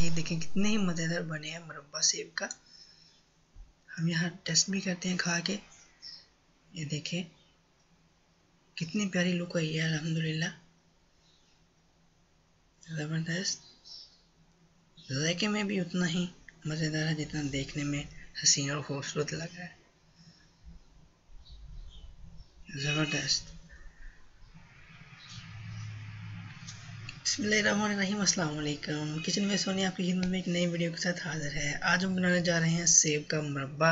ये देखें कितने ही मज़ेदार बने हैं मुरब्बा सेब का। हम यहाँ टेस्ट भी करते हैं खा के। ये देखें कितनी प्यारी लुक आई है अल्हम्दुलिल्लाह, ज़बरदस्त। जायके में भी उतना ही मज़ेदार है जितना देखने में हसीन और खूबसूरत लग रहा है, ज़बरदस्त। बिस्मिल्लाहिर्रहमानिर्रहीम, अस्सलाम वालेकुम। किचन में सोनी आपकी खिदमत में एक नई वीडियो के साथ हाजिर है। आज हम बनाने जा रहे हैं सेब का मुरब्बा।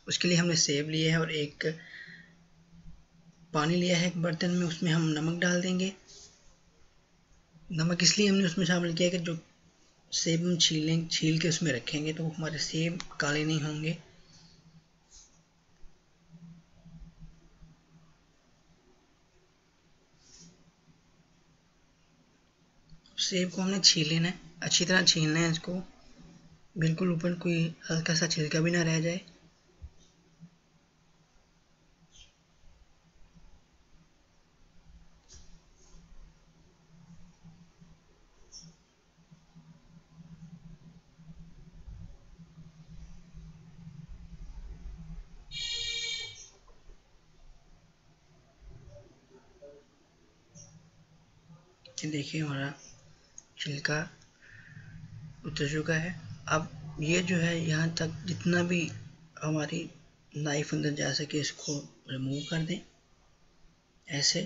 उसके लिए हमने सेब लिया है और एक पानी लिया है एक बर्तन में, उसमें हम नमक डाल देंगे। नमक इसलिए हमने उसमें शामिल किया कि जो सेब हम छील के उसमें रखेंगे तो हमारे सेब काले नहीं होंगे। सेब को हमने छील लेना है, अच्छी तरह छीलना है इसको, बिल्कुल ऊपर कोई हल्का सा छिलका भी ना रह जाए। ये देखिए हमारा छिलका उतर चुका है। अब ये जो है यहाँ तक जितना भी हमारी नाइफ अंदर जा सके इसको रिमूव कर दें ऐसे।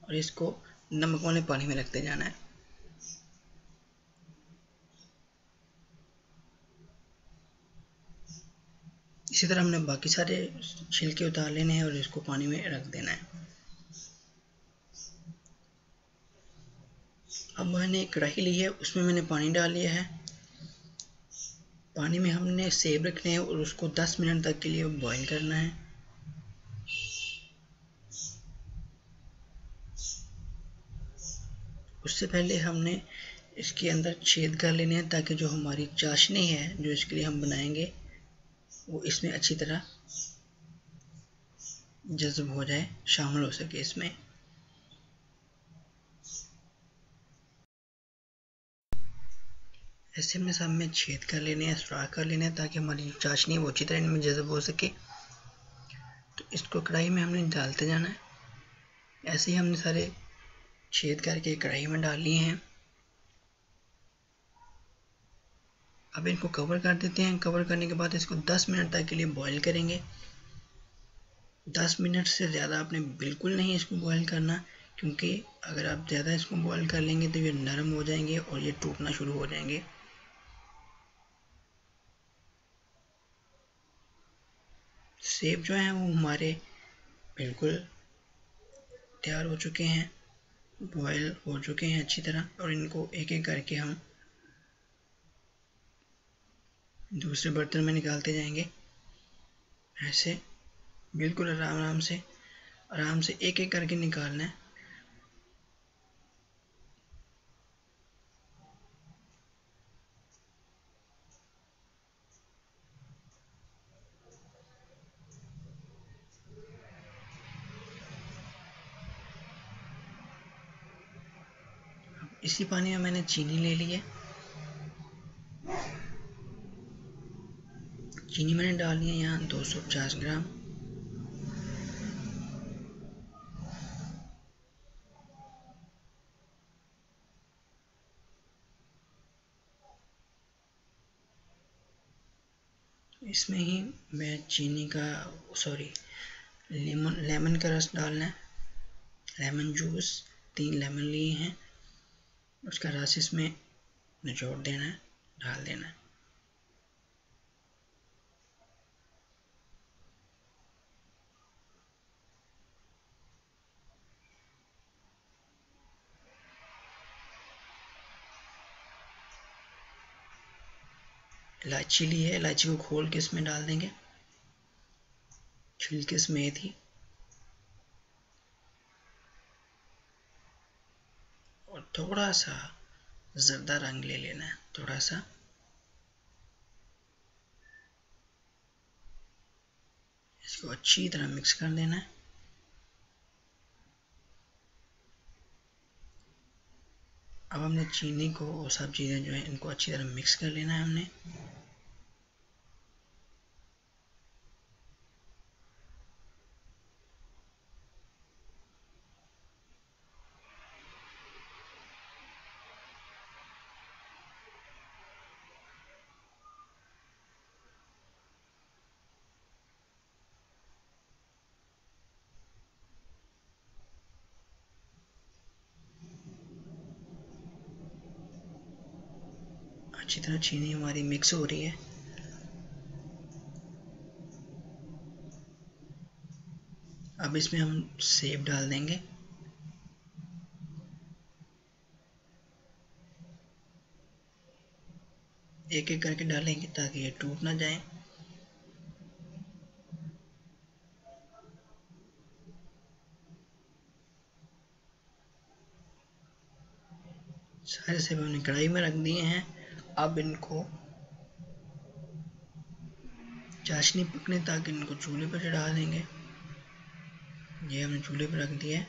और इसको नमक वाले पानी में रखते जाना है। इसी तरह हमने बाकी सारे छिलके उतार लेने हैं और इसको पानी में रख देना है। अब मैंने एक कढ़ाई ली है, उसमें मैंने पानी डाल लिया है। पानी में हमने सेब रखने हैं और उसको 10 मिनट तक के लिए बॉईल करना है। उससे पहले हमने इसके अंदर छेद कर लेने हैं ताकि जो हमारी चाशनी है जो इसके लिए हम बनाएंगे वो इसमें अच्छी तरह जज़्ब हो जाए, शामिल हो सके इसमें। ऐसे में सब में छेद कर लेने हैं, सुराख कर लेने हैं ताकि हमारी चाशनी वो अच्छी तरह इनमें जज़्ब हो सके। तो इसको कढ़ाई में हमने डालते जाना है। ऐसे ही हमने सारे छेद करके कढ़ाई में डाल लिए हैं। अब इनको कवर कर देते हैं। कवर करने के बाद इसको 10 मिनट तक के लिए बॉईल करेंगे। 10 मिनट से ज़्यादा आपने बिल्कुल नहीं इसको बॉईल करना, क्योंकि अगर आप ज़्यादा इसको बॉईल कर लेंगे तो ये नरम हो जाएंगे और ये टूटना शुरू हो जाएंगे। सेब जो हैं वो हमारे बिल्कुल तैयार हो चुके हैं, बॉयल हो चुके हैं अच्छी तरह। और इनको एक एक करके हम दूसरे बर्तन में निकालते जाएंगे। ऐसे बिल्कुल आराम से एक एक करके निकालना है। इसी पानी में मैंने चीनी ले ली है। चीनी मैंने डाली है यहाँ 250 ग्राम। इसमें ही मैं चीनी का लेमन का रस डालना है। लेमन जूस 3 लेमन लिए हैं, उसका रस इसमें निचोड़ देना है, डाल देना है। इलायची ली है, इलायची को खोल के इसमें डाल देंगे, छिलके समेत ही। और थोड़ा सा जर्दा रंग ले लेना है, थोड़ा सा। इसको अच्छी तरह मिक्स कर देना है। अब हमने चीनी को और सब चीज़ें जो है इनको अच्छी तरह मिक्स कर लेना है हमने। अच्छी तरह चीनी हमारी मिक्स हो रही है। अब इसमें हम सेब डाल देंगे। एक एक करके डालेंगे ताकि ये टूट ना जाए। सारे सेब हमने कढ़ाई में रख दिए हैं। अब इनको चाशनी पकने ताकि इनको चूल्हे पर चढ़ा देंगे। ये हमने चूल्हे पर रख दिया है।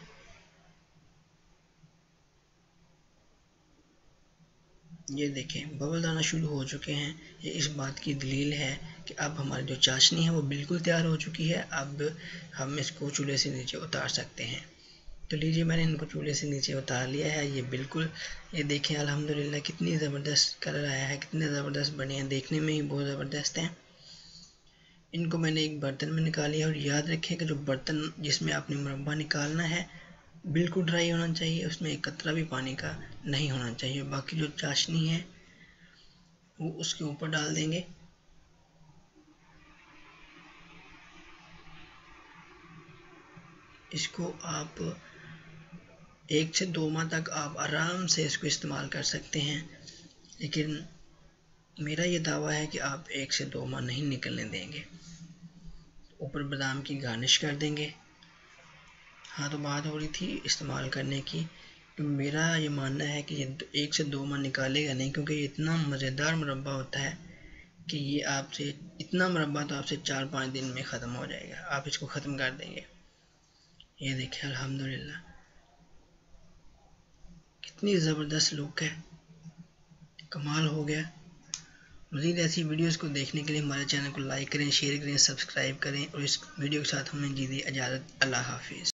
ये देखें बबल आना शुरू हो चुके हैं। ये इस बात की दलील है कि अब हमारी जो चाशनी है वो बिल्कुल तैयार हो चुकी है। अब हम इसको चूल्हे से नीचे उतार सकते हैं। तो लीजिए मैंने इनको चूल्हे से नीचे उतार लिया है। ये बिल्कुल ये देखें अल्हम्दुलिल्लाह कितनी ज़बरदस्त कलर आया है, कितने ज़बरदस्त बने हैं, देखने में ही बहुत ज़बरदस्त हैं। इनको मैंने एक बर्तन में निकालिया और याद रखें कि जो बर्तन जिसमें आपने मुरब्बा निकालना है बिल्कुल ड्राई होना चाहिए, उसमें एक कतरा भी पानी का नहीं होना चाहिए। बाकी जो चाशनी है वो उसके ऊपर डाल देंगे। इसको आप 1 से 2 माह तक आप आराम से इसको इस्तेमाल कर सकते हैं, लेकिन मेरा ये दावा है कि आप 1 से 2 माह नहीं निकलने देंगे। ऊपर बादाम की गार्निश कर देंगे। हाँ तो बात हो रही थी इस्तेमाल करने की, तो मेरा ये मानना है कि ये 1 से 2 माह निकालेगा नहीं, क्योंकि ये इतना मज़ेदार मुरब्बा होता है कि ये आपसे इतना मुरब्बा तो आपसे 4-5 दिन में ख़त्म हो जाएगा। आप इसको ख़त्म कर देंगे। ये देखिए अल्हम्दुलिल्लाह कितनी ज़बरदस्त लुक है, कमाल हो गया। मज़ीद ऐसी वीडियोस को देखने के लिए हमारे चैनल को लाइक करें, शेयर करें, सब्सक्राइब करें और इस वीडियो के साथ हमें दीजिए इजाज़त। अल्लाह हाफिज़।